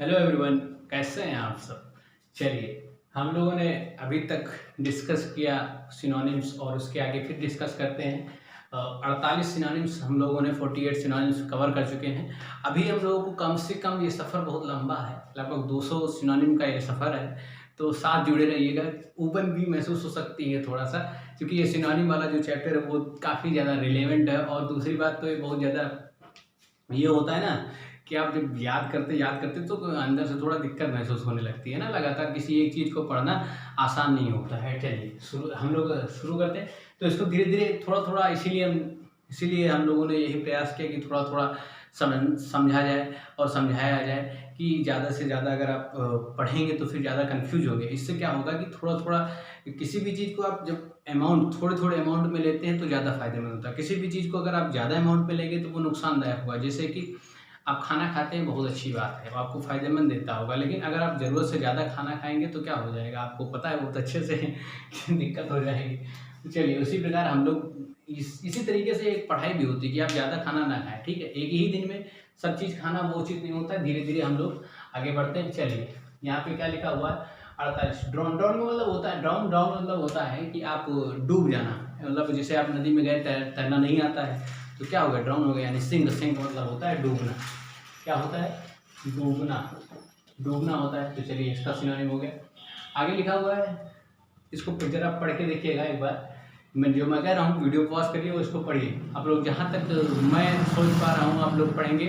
Hello everyone, कैसे हैं आप सब। चलिए, हम लोगों ने अभी तक डिस्कस किया सिनोनिम्स और उसके आगे फिर डिस्कस करते हैं। 48 सिनोनिम्स हम लोगों ने 48 सिनोनिम्स कवर कर चुके हैं। अभी हम लोगों को कम से कम ये सफ़र बहुत लंबा है, लगभग 200 सिनोनिम का ये सफ़र है। तो साथ जुड़े रहिएगा। ऊबन भी महसूस हो सकती है थोड़ा सा, क्योंकि ये सिनोनिम वाला जो चैप्टर है वो काफ़ी ज़्यादा रिलेवेंट है। और दूसरी बात तो ये बहुत ज़्यादा ये होता है ना कि आप जब याद करते तो अंदर से थोड़ा दिक्कत महसूस होने लगती है ना। लगातार किसी एक चीज़ को पढ़ना आसान नहीं होता है। चलिए हम लोग शुरू करते हैं। तो इसको धीरे धीरे थोड़ा थोड़ा इसीलिए हम लोगों ने यही प्रयास किया कि थोड़ा थोड़ा समझा जाए और समझाया जाए कि ज़्यादा से ज़्यादा अगर आप पढ़ेंगे तो फिर ज़्यादा कन्फ्यूज होंगे। इससे क्या होगा कि थोड़ा थोड़ा किसी भी चीज़ को आप जब थोड़े थोड़े अमाउंट में लेते हैं तो ज़्यादा फायदेमंद होता है। किसी भी चीज़ को अगर आप ज़्यादा अमाउंट में लेंगे तो वो नुकसानदायक होगा। जैसे कि आप खाना खाते हैं, बहुत अच्छी बात है, वो आपको फ़ायदेमंद देता होगा, लेकिन अगर आप ज़रूरत से ज़्यादा खाना खाएँगे तो क्या हो जाएगा, आपको पता है बहुत अच्छे से कि दिक्कत हो जाएगी। तो चलिए उसी प्रकार हम लोग इसी तरीके से एक पढ़ाई भी होती है कि आप ज़्यादा खाना ना खाएँ, ठीक है? एक ही दिन में सब चीज़ खाना वो उचित नहीं होता है, धीरे-धीरे हम लोग आगे बढ़ते हैं। चलिए, यहाँ पे क्या लिखा हुआ है 48। ड्राउन ड्राउन का मतलब होता है ड्राउन मतलब होता है कि आप डूब जाना। मतलब जैसे आप नदी में गए, तैरना नहीं आता है तो क्या हो गया, ड्राउन हो गया। यानी सिंक का मतलब होता है डूबना। क्या होता है? डूबना। डूबना होता है। तो चलिए इसका सिनोनिम हो गया। आगे लिखा हुआ है, इसको जरा पढ़ के देखिएगा एक बार। मैं कह रहा हूँ वीडियो पॉज करिए और इसको पढ़िए। आप लोग जहाँ तक मैं सोच पा रहा हूँ आप लोग पढ़ेंगे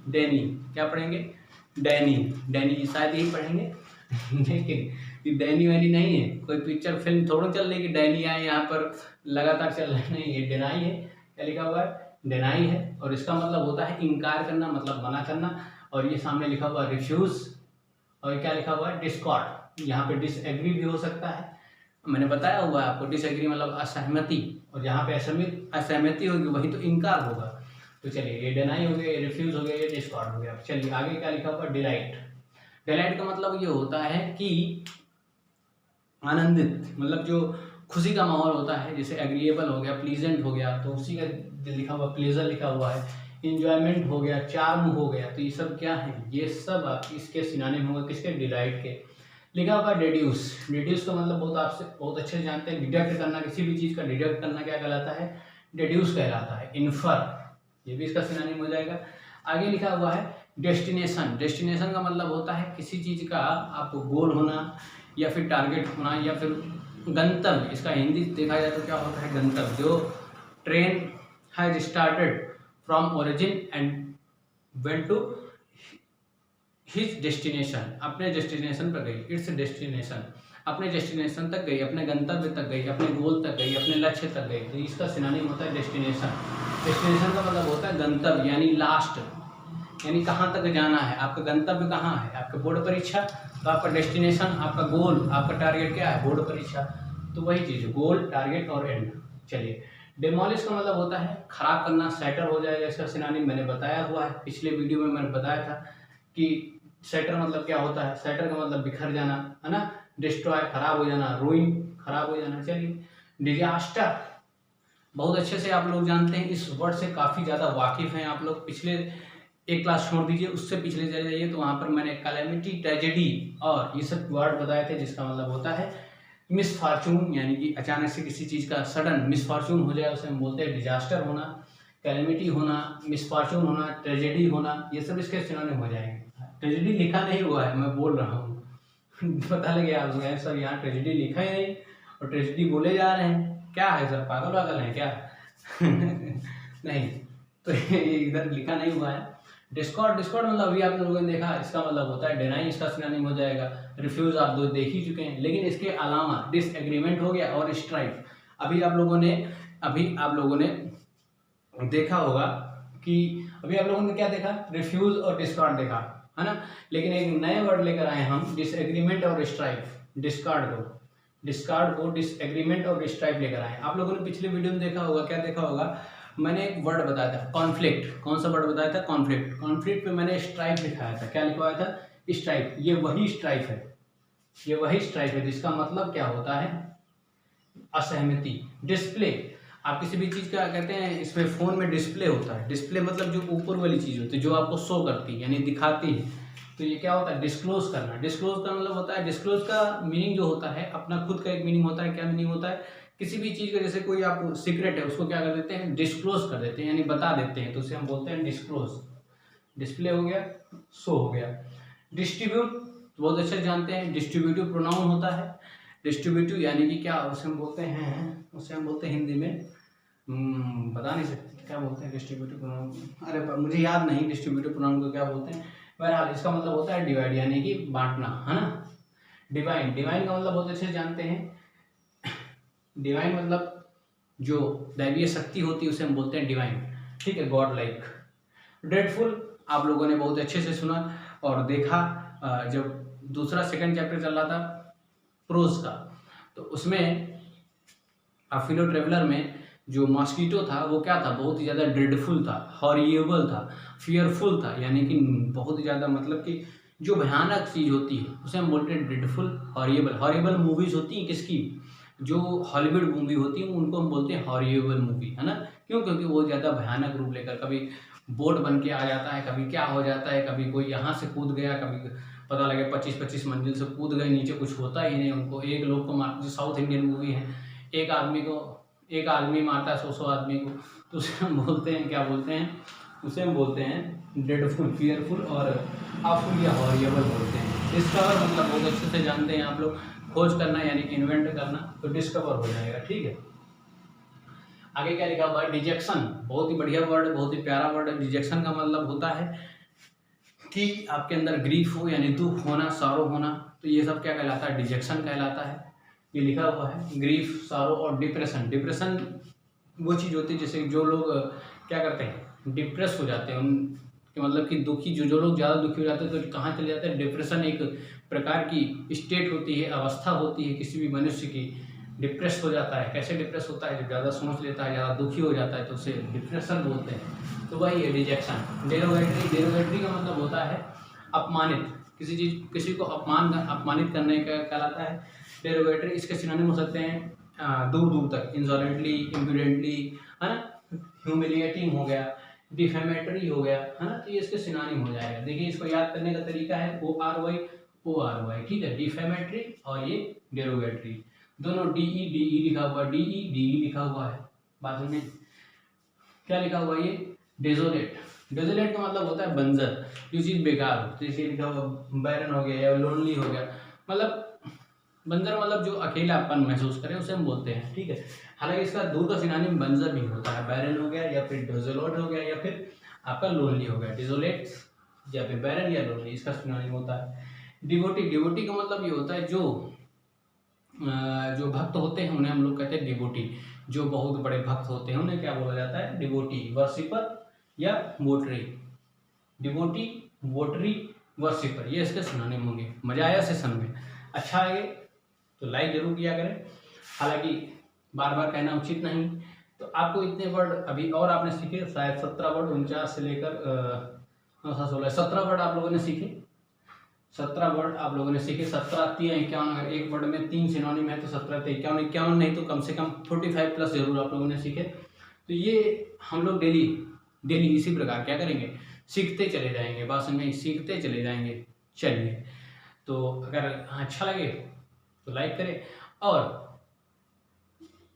डैनी। क्या पढ़ेंगे? डैनी। डैनी शायद यही पढ़ेंगे लेकिन ये डैनी वैनी नहीं है, कोई पिक्चर फिल्म थोड़ा चल रही कि डैनी आए यहाँ पर लगातार चल रहे, नहीं, ये डेनाई है। क्या लिखा हुआ है? डेनाई है। और इसका मतलब होता है इनकार करना, मतलब मना करना। और ये सामने लिखा हुआ है रिफ्यूज़। और क्या लिखा हुआ है? डिस्कॉर्ड। यहाँ पे डिसएग्री भी हो सकता है, मैंने बताया हुआ है आपको। डिसएग्री मतलब असहमति, और जहाँ पे असहमति होगी वही तो इनकार होगा। तो चलिए ये डिनाई हो गया, ये रिफ्यूज़ हो गया, ये डिस्कॉर्ड हो गया। चलिए आगे क्या लिखा हुआ है? डिलाइट। डिलाइट का मतलब ये होता है कि आनंदित, मतलब जो खुशी का माहौल होता है, जैसे एग्रीएबल हो गया, प्लीजेंट हो गया, तो उसी का लिखा हुआ प्लेजर लिखा हुआ है। इंजॉयमेंट हो गया, चार्म हो गया, तो ये सब क्या है? ये सब आप इसके सिनोनिम होंगे, किसके? डिलाइट के। लिखा हुआ डेड्यूस। डेड्यूस का मतलब बहुत अच्छे से जानते हैं। डिडक्ट करना, किसी भी चीज़ का डिडक्ट करना क्या कहलाता है? डेड्यूस कहलाता है। इन्फर, ये भी इसका सिनोनिम हो जाएगा। आगे लिखा हुआ है डेस्टिनेशन। डेस्टिनेशन का मतलब होता है किसी चीज़ का आपको गोल होना, या फिर टारगेट होना, या फिर गंतव्य। इसका हिंदी देखा जाए तो क्या होता है? गंतव्य। जो train has started from origin and went to his destination, अपने डेस्टिनेशन पर गई। इट्स डेस्टिनेशन, अपने डेस्टिनेशन तक गई, अपने गंतव्य तक गई, अपने गोल तक गई, अपने लक्ष्य तक गई। तो इसका सिनोनिम होता है डेस्टिनेशन। डेस्टिनेशन का मतलब होता है गंतव्य, यानी लास्ट, यानी कहाँ तक जाना है, आपका गंतव्य कहाँ है। आपका बोर्ड परीक्षा, तो आपका डेस्टिनेशन, आपका गोल, आपका टारगेट क्या है? बोर्ड परीक्षा। तो वही चीज़, गोल, टारगेट और एंड। चलिए, डिमोलिश का मतलब होता है खराब करना, सैटर हो जाएगा। इसका सिनोनिम मैंने बताया हुआ है, पिछले वीडियो में मैंने बताया था कि सैटर मतलब क्या होता है। सैटर का मतलब बिखर जाना, है ना। डिस्ट्रॉय, खराब हो जाना, रूइन, खराब हो जाना। चलिए, डिजास्टर, बहुत अच्छे से आप लोग जानते हैं, इस वर्ड से काफ़ी ज़्यादा वाकिफ़ हैं आप लोग। पिछले एक क्लास छोड़ दीजिए, उससे पिछले चले जाइए, तो वहाँ पर मैंने कैलेमिटी, ट्रेजेडी और ये सब वर्ड बताए थे, जिसका मतलब होता है मिसफॉर्चून, यानी कि अचानक से किसी चीज़ का सडन मिसफॉर्चून हो जाए, उसे हम बोलते हैं डिजास्टर होना। कैलेमिटी होना, मिसफॉर्चून होना, ट्रेजेडी होना, ये सब इसके सिनोनिम हो जाएंगे। ट्रेजेडी लिखा नहीं हुआ है, मैं बोल रहा हूँ पता लगे आप लोग सर यहाँ ट्रेजेडी लिखा ही नहीं और ट्रेजेडी बोले जा रहे हैं, क्या है सर, पागल वागल है क्या? नहीं, तो ये इधर लिखा नहीं हुआ है। डिस्कॉर्ड, डिस्कॉर्ड मतलब अभी आप लोगों ने देखा, इसका मतलब होता है डिनाई, इसका सिनोनिम हो जाएगा। रिफ्यूज आप दो देख ही चुके हैं, लेकिन इसके अलावा डिसएग्रीमेंट हो गया और स्ट्राइक। अभी आप लोगों ने देखा होगा कि अभी आप लोगों ने क्या देखा? रिफ्यूज और डिस्कार्ड देखा, है ना। लेकिन एक नए वर्ड लेकर आए हम, डिसएग्रीमेंट और स्ट्राइक। डिस्कार्ड को डिसएग्रीमेंट और स्ट्राइक लेकर आए। आप लोगों ने पिछले वीडियो में देखा होगा, क्या देखा होगा? मैंने एक वर्ड बताया था, कॉन्फ्लिक्ट। कौन सा वर्ड बताया था? कॉन्फ्लिक्ट। कॉन्फ्लिक्ट पे मैंने स्ट्राइक दिखाया था। क्या लिखवाया था? स्ट्राइक। ये वही स्ट्राइक है, ये वही स्ट्राइक है जिसका मतलब क्या होता है? असहमति। डिस्प्ले, आप किसी भी चीज़ का कहते हैं, इसमें फ़ोन में डिस्प्ले होता है। डिस्प्ले मतलब जो ऊपर वाली चीज़ होती है जो आपको शो करती है यानी दिखाती है। तो ये क्या होता है, डिस्क्लोज करना। डिस्क्लोज का मतलब होता है, डिस्क्लोज का मीनिंग जो होता है अपना खुद का एक मीनिंग होता है। क्या मीनिंग होता है, किसी भी चीज़ का जैसे कोई आप सीक्रेट है उसको क्या कर देते हैं, डिस्क्लोज कर देते हैं यानी बता देते हैं, तो उसे हम बोलते हैं डिस्क्लोज। डिस्प्ले हो गया, शो हो गया। डिस्ट्रीब्यूट बहुत अच्छे से जानते हैं, डिस्ट्रीब्यूटिव प्रोनाउन होता है। डिस्ट्रीब्यूटिव यानी कि क्या, उसे हम बोलते हैं हिंदी में बता नहीं सकते क्या बोलते हैं डिस्ट्रीब्यूटिव प्रोनाउन। अरे मुझे याद नहीं डिस्ट्रीब्यूटिव प्रोनाउन को क्या बोलते हैं। बहरहाल इसका मतलब होता है डिवाइड यानी कि बांटना, है ना। डिवाइन, डिवाइन का मतलब बहुत अच्छे से जानते हैं। डिवाइन मतलब जो दैवीय शक्ति होती है उसे हम बोलते हैं डिवाइन, ठीक है, गॉड लाइक। ड्रेडफुल आप लोगों ने बहुत अच्छे से सुना और देखा। जब दूसरा सेकंड चैप्टर चल रहा था प्रोज का, तो उसमें फिलो ट्रेवलर में जो मॉस्किटो था वो क्या था, बहुत ही ज़्यादा ड्रेडफुल था, हॉरिएबल था, फियरफुल था, यानी कि बहुत ही ज़्यादा मतलब कि जो भयानक चीज़ होती है उसे हम बोलते हैं ड्रेडफुल, हॉरिएबल। हॉरिएबल मूवीज़ होती हैं किसकी, जो हॉलीवुड मूवी होती है उनको हम बोलते हैं हॉरिएबल मूवी, है ना। क्यों, क्योंकि वो ज़्यादा भयानक रूप लेकर कभी बोट बन के आ जाता है, कभी क्या हो जाता है, कभी कोई यहाँ से कूद गया, कभी पता लगे 25-25 मंजिल से कूद गए नीचे, कुछ होता ही नहीं उनको। एक लोग को मार, जो साउथ इंडियन मूवी है, एक आदमी मारता है 100 आदमी को, तो उसे हम बोलते हैं, क्या बोलते हैं, उसे हम बोलते हैं ड्रेडफुल, फियरफुल और आवफुल या हॉरिएबल बोलते हैं। डिस्कवर मतलब बहुत अच्छे से जानते हैं आप लोग, खोज करना यानी इन्वेंट करना, तो डिस्कवर हो जाएगा, ठीक है। आगे क्या लिखा हुआ है, डिजेक्शन, बहुत ही बढ़िया वर्ड, बहुत ही प्यारा वर्ड है। डिजेक्शन का मतलब होता है कि आपके अंदर ग्रीफ हो यानी दुख होना, सारो होना, तो ये सब क्या कहलाता है, डिजेक्शन कहलाता है। ये लिखा हुआ है ग्रीफ, सारो और डिप्रेशन। डिप्रेशन वो चीज़ होती है जैसे जो लोग क्या करते हैं, डिप्रेस हो जाते हैं, उनके मतलब कि दुखी, जो लोग ज़्यादा दुखी हो जाते हैं तो कहाँ चले जाते हैं, डिप्रेशन एक प्रकार की स्टेट होती है, अवस्था होती है किसी भी मनुष्य की, डिप्रेस हो जाता है। कैसे डिप्रेस होता है, जब ज़्यादा सोच लेता है, ज़्यादा दुखी हो जाता है तो उसे डिप्रेशन बोलते हैं। तो वही है डिजेक्शन। डेरोगेटरी, डेरोगेटरी का मतलब होता है अपमानित, किसी को अपमानित करने का कहलाता है डेरोगेटरी। इसके सिनोनिम हो सकते हैं दूर दूर तक, इंसॉलेंटली, इम्प्रूडेंटली, है ना, ह्यूमिलिएटिंग हो गया, डिफेमेटरी हो गया, है ना, तो ये इसके सिनोनिम हो जाएगा। देखिए इसको याद करने का तरीका है ORY, ठीक है, डिफेमेटरी और ये डेरोगेटरी, दोनों DE लिखा हुआ है, DE लिखा हुआ है। बात में क्या लिखा हुआ है, ये डेजोलेट। डेजोलेट का मतलब होता है बंजर, जो चीज़ बेकार हो, तो इसे लिखा हुआ बैरन हो गया या लोनली हो गया, मतलब बंजर मतलब जो अकेलापन महसूस करे उसे हम बोलते हैं, ठीक है। हालांकि इसका दूर का सिनोनिम बंजर भी होता है, बैरन हो गया या फिर डेजोलेट हो गया या फिर आपका लोनली हो गया। डेजोलेट या फिर बैरन या लोनली इसका सिनोनिम होता है। डिवोटी, डिवोटी का मतलब ये होता है जो भक्त होते हैं उन्हें हम लोग कहते हैं डिवोटी। जो बहुत बड़े भक्त होते हैं उन्हें क्या बोला जाता है, डिवोटी, वर्शिपर या वोटरी। डिवोटी, वोटरी, वर्शिपर, ये इसके सिनोनिम होंगे। मजा आया सेशन में, अच्छा लगे तो लाइक जरूर किया करें। हालांकि बार बार कहना उचित नहीं, तो आपको इतने वर्ड अभी और आपने सीखे, शायद 17 वर्ड, 49 से लेकर 17 वर्ड आप लोगों ने सीखे। 17 वर्ड आप लोगों ने सीखे, 17 3 51, एक वर्ड में 3 सिनोनिम है तो 17 51, 51 नहीं तो कम से कम 45 प्लस जरूर आप लोगों ने सीखे। तो ये हम लोग डेली इसी प्रकार क्या करेंगे, सीखते चले जाएंगे, बस नहीं सीखते चले जाएंगे। चलिए, तो अगर अच्छा लगे तो लाइक करें, और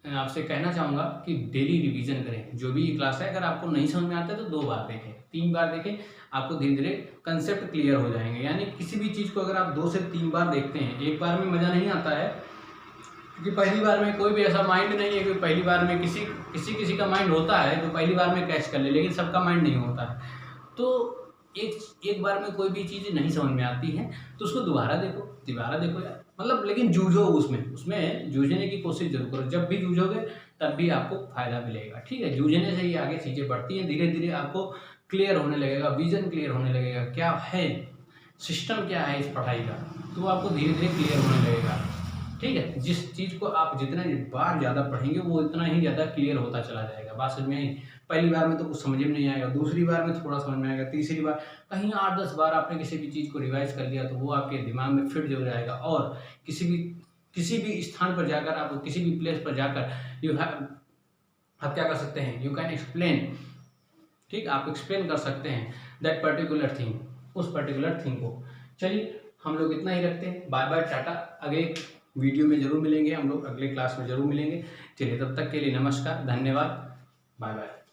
आपसे कहना चाहूँगा कि डेली रिवीजन करें। जो भी क्लास है, अगर आपको नहीं समझ में आता है तो 2 बार देखें, 3 बार देखें, आपको धीरे धीरे कंसेप्ट क्लियर हो जाएंगे। यानी किसी भी चीज़ को अगर आप 2 से 3 बार देखते हैं, एक बार में मज़ा नहीं आता है, क्योंकि पहली बार में कोई भी ऐसा माइंड नहीं है कि पहली बार में किसी का माइंड होता है जो पहली बार में कैच कर ले, लेकिन सबका माइंड नहीं होता है। तो एक बार में कोई भी चीज़ नहीं समझ में आती है तो उसको दोबारा देखो यार, मतलब लेकिन जूझो, उसमें जूझने की कोशिश जरूर करो। जब भी जूझोगे तब भी आपको फायदा मिलेगा, ठीक है। जूझने से ही आगे चीज़ें बढ़ती हैं, धीरे धीरे आपको क्लियर होने लगेगा, विजन क्लियर होने लगेगा, क्या है सिस्टम, क्या है इस पढ़ाई का, तो आपको धीरे धीरे क्लियर होने लगेगा, ठीक है। जिस चीज़ को आप जितना बार ज़्यादा पढ़ेंगे वो इतना ही ज़्यादा क्लियर होता चला जाएगा। बात समझ में आई, पहली बार में तो कुछ समझ में नहीं आएगा, दूसरी बार में थोड़ा समझ में आएगा, तीसरी बार, कहीं 8-10 बार आपने किसी भी चीज़ को रिवाइज कर लिया तो वो आपके दिमाग में फिट हो जाएगा। और किसी भी स्थान पर जाकर, आप किसी भी प्लेस पर जाकर आप क्या कर सकते हैं, यू कैन एक्सप्लेन, ठीक, आप एक्सप्लेन कर सकते हैं दैट पर्टिकुलर थिंग, उस पर्टिकुलर थिंग को। चलिए हम लोग इतना ही रखते हैं, बाय बाय टाटा, अगले वीडियो में जरूर मिलेंगे हम लोग, अगले क्लास में जरूर मिलेंगे। चलिए तब तक के लिए नमस्कार, धन्यवाद, बाय बाय।